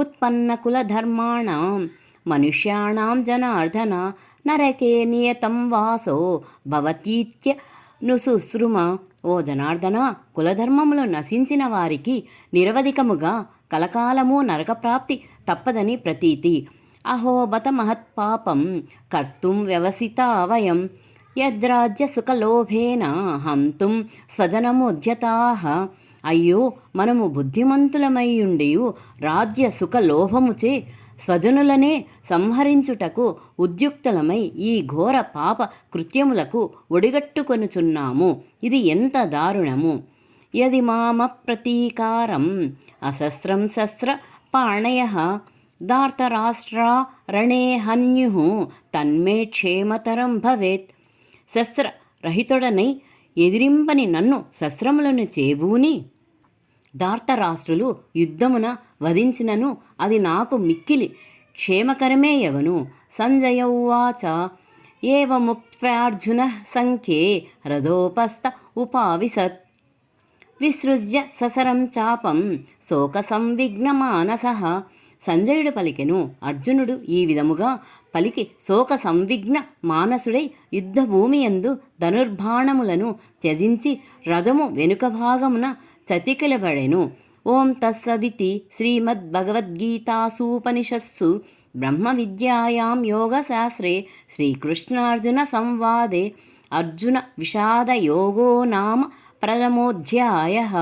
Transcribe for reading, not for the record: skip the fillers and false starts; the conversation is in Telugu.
उत्पन्नकुलधर्माणां मनुष्याणां जनार्दन నరకే నియతం వాసో భవతీత్యనుశుశ్రుమ. ఓ జనార్దన, కులధర్మములు నశించిన వారికి నిరవధికముగా కలకాలము నరకప్రాప్తి తప్పదని ప్రతీతి. అహో బత మహత్పాపం కర్తుం వ్యవసితా వయం యద్రాజ్యసుఖలోభేన హంతుం స్వజనముద్యతాః. అయ్యో, మనము బుద్ధిమంతులమైయుండియు రాజ్య సుఖ లోభముచే స్వజనులనే సంహరించుటకు ఉద్యుక్తులమై ఈ ఘోర పాప కృత్యములకు ఒడిగట్టుకొనుచున్నాము. ఇది ఎంత దారుణము! యది మామ ప్రతీకారం అశస్త్రం శస్త్ర పాణయః దార్తరాష్ట్రా రణే హన్యుః తన్మే క్షేమతరం భవేత్. శస్త్రరహితుడనై ఎదిరింపని నన్ను శస్త్రములను చేబూని ధార్తరాష్ట్రులు యుద్ధమున వధించినను అది నాకు మిక్కిలి క్షేమకరమే యగును. సంజయ ఉవాచ ఏవముక్త్వార్జున సంఖ్యే రథోపస్థ ఉపావిశత్ విసృజ్య ససరం చాపం శోక సంవిఘ్నమానసః. సంజయుడు పలికెను. అర్జునుడు ఈ విధముగా పలికి శోక సంవిఘ్న మానసుడై యుద్ధభూమియందు ధనుర్బాణములను త్యజించి రథము వెనుక భాగమున చతికిలబడెను. ఓం తత్సదితి శ్రీమద్భగవద్గీతాసూపనిషత్సు బ్రహ్మ విద్యాయాం యోగశాస్త్రే శ్రీకృష్ణార్జున సంవాదే అర్జున విషాదయోగో నామ ప్రథమోऽధ్యాయః.